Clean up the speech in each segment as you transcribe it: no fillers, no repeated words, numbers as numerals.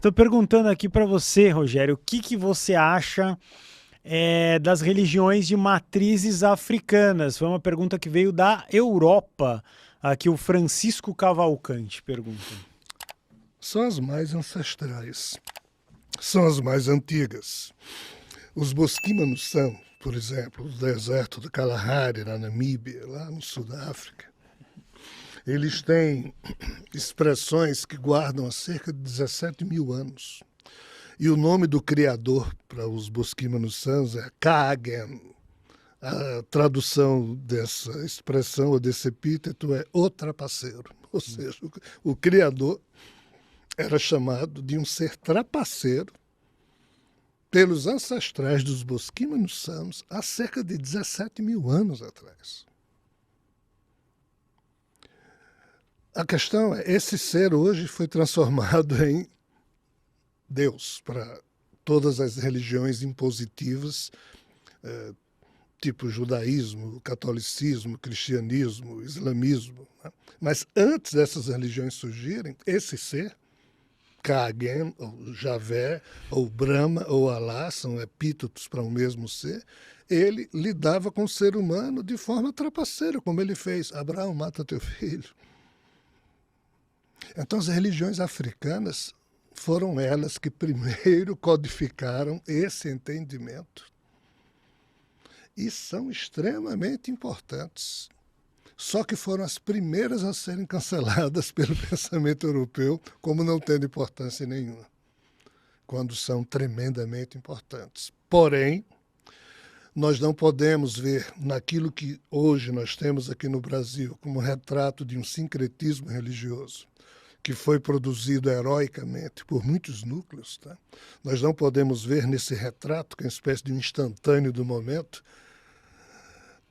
Tô perguntando aqui para você, Rogério, o que que você acha das religiões de matrizes africanas? Foi uma pergunta que veio da Europa. Aqui o Francisco Cavalcante pergunta. São as mais ancestrais, são as mais antigas. Os Bosquimanuçã, por exemplo, o deserto do Kalahari, na Namíbia, lá no sul da África, eles têm expressões que guardam há cerca de 17 mil anos. E o nome do criador para os Bosquimanuçãs é Kaagen. A tradução dessa expressão ou desse epíteto é o trapaceiro. Ou seja, o criador era chamado de um ser trapaceiro pelos ancestrais dos Bosquimanuçãs há cerca de 17 mil anos atrás. A questão é, esse ser hoje foi transformado em Deus para todas as religiões impositivas, tipo judaísmo, catolicismo, cristianismo, islamismo. Né? Mas antes dessas religiões surgirem, esse ser, Kaagen, ou Javé, ou Brahma, ou Alá, são epítetos para o mesmo ser, ele lidava com o ser humano de forma trapaceira, como ele fez. Abraão, mata teu filho. Então as religiões africanas foram elas que primeiro codificaram esse entendimento e são extremamente importantes. Só que foram as primeiras a serem canceladas pelo pensamento europeu, como não tendo importância nenhuma, quando são tremendamente importantes. Porém, nós não podemos ver naquilo que hoje nós temos aqui no Brasil como retrato de um sincretismo religioso, que foi produzido heroicamente por muitos núcleos. Tá? Nós não podemos ver nesse retrato, que é uma espécie de um instantâneo do momento,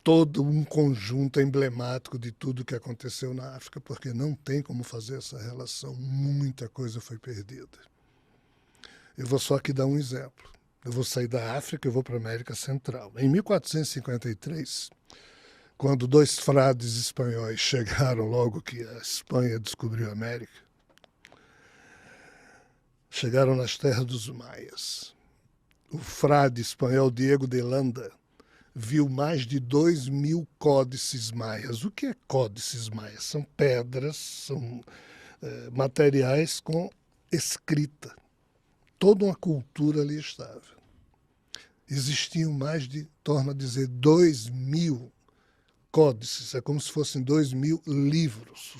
todo um conjunto emblemático de tudo que aconteceu na África, porque não tem como fazer essa relação. Muita coisa foi perdida. Eu vou só aqui dar um exemplo. Eu vou sair da África e vou para a América Central. Em 1453, quando dois frades espanhóis chegaram logo que a Espanha descobriu a América, chegaram nas terras dos maias. O frade espanhol Diego de Landa viu mais de 2.000 códices maias. O que é códices maias? São pedras, são materiais com escrita. Toda uma cultura ali estava. Existiam mais de, torno a dizer, 2.000 códices. É como se fossem 2.000 livros.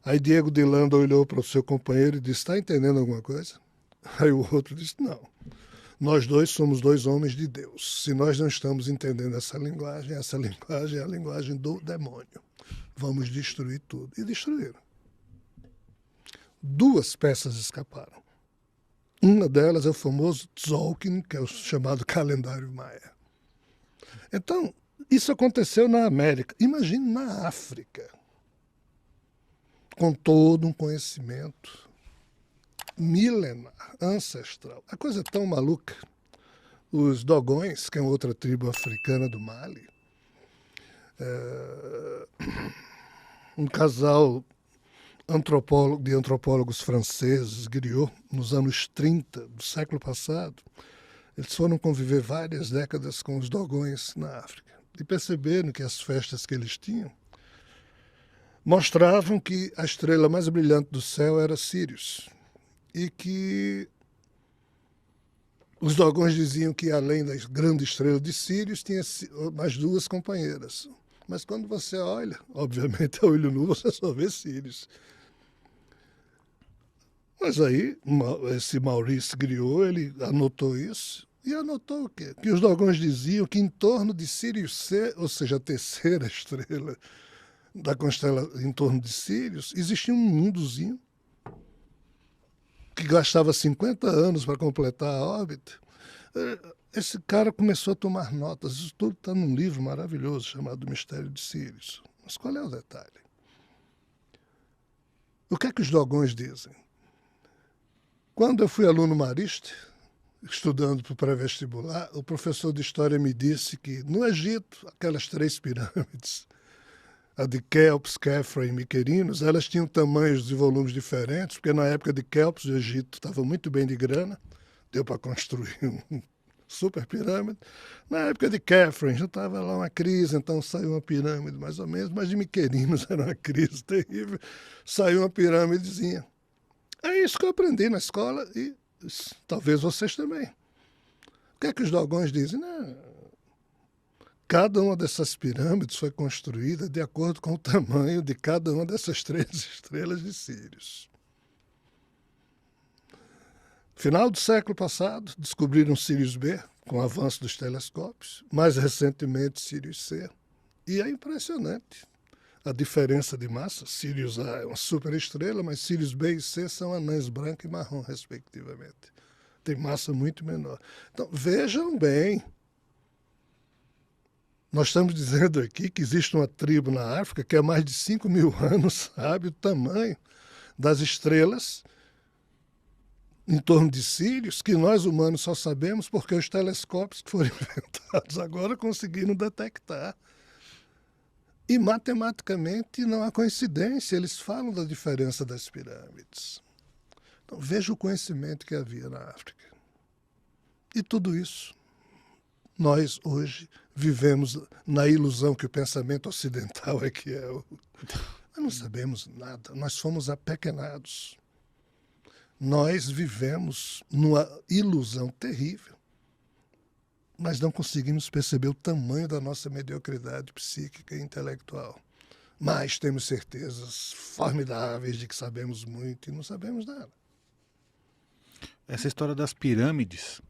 Aí Diego de Landa olhou para o seu companheiro e disse, está entendendo alguma coisa? Aí o outro disse, não. Nós dois somos dois homens de Deus. Se nós não estamos entendendo essa linguagem é a linguagem do demônio. Vamos destruir tudo. E destruíram. 2 peças escaparam. Uma delas é o famoso Tzolk'in, que é o chamado calendário maia. Então, isso aconteceu na América. Imagine na África, com todo um conhecimento milenar, ancestral. A coisa é tão maluca. Os Dogões, que é outra tribo africana do Mali, um casal de antropólogos franceses, Griot, nos anos 30 do século passado, eles foram conviver várias décadas com os Dogões na África e perceberam que as festas que eles tinham mostravam que a estrela mais brilhante do céu era Sírius e que os Dogões diziam que além da grande estrela de Sírius tinha mais 2 companheiras. Mas quando você olha, obviamente a olho nu você só vê Sírius. Mas aí esse Maurice Griot, ele anotou isso e anotou o quê? Que os Dogões diziam que em torno de Sírius C, ou seja, a terceira estrela da constelação em torno de Sírius, existia um mundozinho que gastava 50 anos para completar a órbita. Esse cara começou a tomar notas. Isso tudo está num livro maravilhoso chamado Mistério de Sírius. Mas qual é o detalhe? O que é que os Dogões dizem? Quando eu fui aluno marista, estudando para o pré-vestibular, o professor de história me disse que no Egito, aquelas 3 pirâmides, a de Kelps, Khafra e Miquerinos, elas tinham tamanhos e volumes diferentes, porque na época de Kelps o Egito estava muito bem de grana, deu para construir um super pirâmide. Na época de Khafra já estava lá uma crise, então saiu uma pirâmide mais ou menos, mas de Miquerinos era uma crise terrível, saiu uma pirâmidezinha. É isso que eu aprendi na escola e talvez vocês também. O que é que os dogões dizem? Não, cada uma dessas pirâmides foi construída de acordo com o tamanho de cada uma dessas 3 estrelas de Sírius. Final do século passado, descobriram Sirius B, com o avanço dos telescópios, mais recentemente Sirius C. E é impressionante a diferença de massa. Sirius A é uma superestrela, mas Sirius B e C são anãs branca e marrom, respectivamente. Tem massa muito menor. Então, vejam bem, nós estamos dizendo aqui que existe uma tribo na África que há mais de 5.000 anos sabe o tamanho das estrelas em torno de Sírius, que nós humanos só sabemos porque os telescópios que foram inventados agora conseguiram detectar. E matematicamente não há coincidência, eles falam da diferença das pirâmides. Então veja o conhecimento que havia na África. E tudo isso, nós hoje vivemos na ilusão que o pensamento ocidental é que é. Nós não sabemos nada, nós fomos apequenados. Nós vivemos numa ilusão terrível, mas não conseguimos perceber o tamanho da nossa mediocridade psíquica e intelectual. Mas temos certezas formidáveis de que sabemos muito e não sabemos nada. Essa história das pirâmides,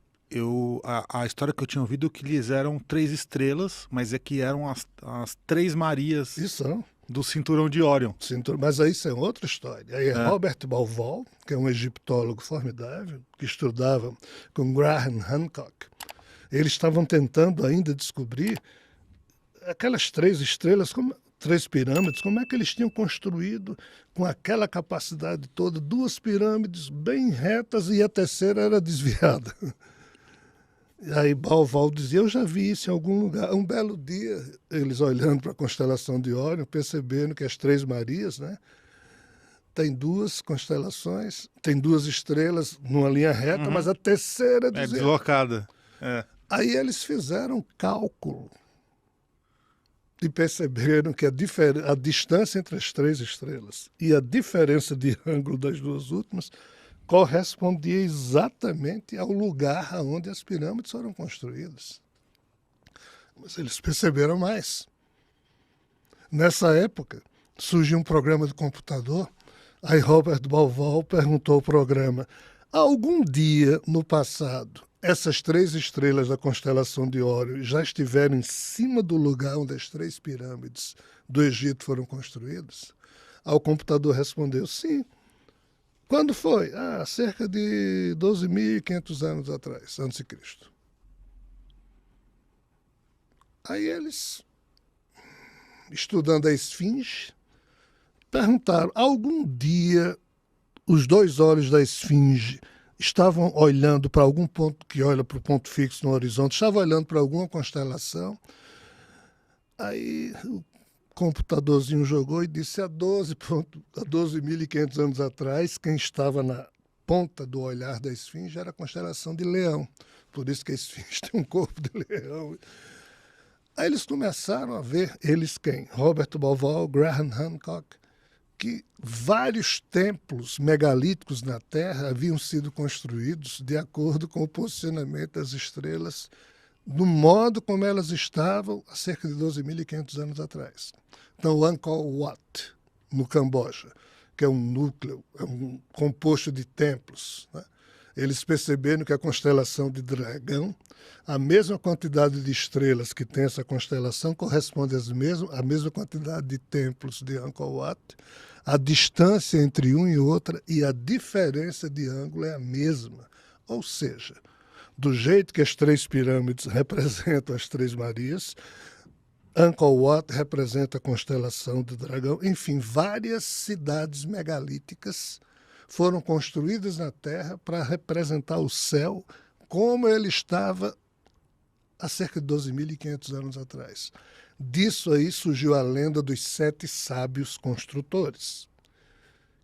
a história que eu tinha ouvido é que eles eram 3 estrelas, mas é que eram as 3 Marias do cinturão de Órion. Mas aí isso é outra história. Aí Robert Bauval, que é um egiptólogo formidável, que estudava com Graham Hancock, eles estavam tentando ainda descobrir aquelas 3 estrelas, 3 pirâmides, como é que eles tinham construído com aquela capacidade toda, 2 pirâmides bem retas e a terceira era desviada. E aí Bauval dizia, eu já vi isso em algum lugar. Um belo dia, eles olhando para a constelação de Órion, percebendo que as 3 Marias, né, tem 2 constelações, tem 2 estrelas numa linha reta, mas a terceira é deslocada. Aí eles fizeram cálculo e perceberam que a distância entre as 3 estrelas e a diferença de ângulo das 2 últimas correspondia exatamente ao lugar onde as pirâmides foram construídas. Mas eles perceberam mais. Nessa época, surgiu um programa de computador, aí Robert Bauval perguntou ao programa, algum dia no passado, essas 3 estrelas da constelação de Órion já estiveram em cima do lugar onde as 3 pirâmides do Egito foram construídas? Aí o computador respondeu, sim. Quando foi? Cerca de 12.500 anos atrás, antes de Cristo. Aí eles, estudando a esfinge, perguntaram, algum dia os 2 olhos da esfinge estavam olhando para algum ponto que olha para o ponto fixo no horizonte, estavam olhando para alguma constelação? Aí o computadorzinho jogou e disse a 12.500 anos atrás, quem estava na ponta do olhar da esfinge era a constelação de Leão. Por isso que a esfinge tem um corpo de leão. Aí eles começaram a ver, eles quem? Robert Bauval, Graham Hancock, que vários templos megalíticos na Terra haviam sido construídos de acordo com o posicionamento das estrelas no modo como elas estavam há cerca de 12.500 anos atrás. Então, o Angkor Wat, no Camboja, que é um núcleo, é um composto de templos, né? Eles perceberam que a constelação de Dragão, a mesma quantidade de estrelas que tem essa constelação, corresponde à mesma quantidade de templos de Angkor Wat. A distância entre um e outra e a diferença de ângulo é a mesma. Ou seja, do jeito que as 3 pirâmides representam as 3 Marias, Angkor Wat representa a constelação do Dragão. Enfim, várias cidades megalíticas foram construídas na Terra para representar o céu como ele estava há cerca de 12.500 anos atrás. Disso aí surgiu a lenda dos 7 sábios construtores,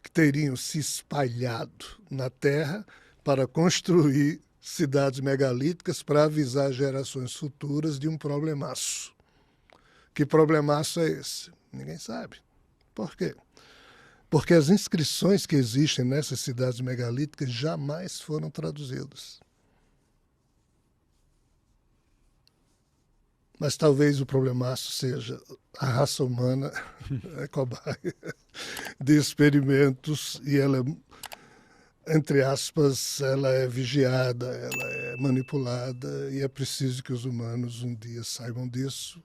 que teriam se espalhado na Terra para construir cidades megalíticas para avisar gerações futuras de um problemaço. Que problemaço é esse? Ninguém sabe. Por quê? Porque as inscrições que existem nessas cidades megalíticas jamais foram traduzidas. Mas talvez o problemaço seja a raça humana é cobaia de experimentos e ela, entre aspas, ela é vigiada, ela é manipulada e é preciso que os humanos um dia saibam disso,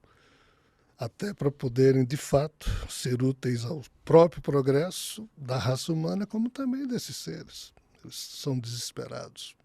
até para poderem, de fato, ser úteis ao próprio progresso da raça humana, como também desses seres. Eles são desesperados.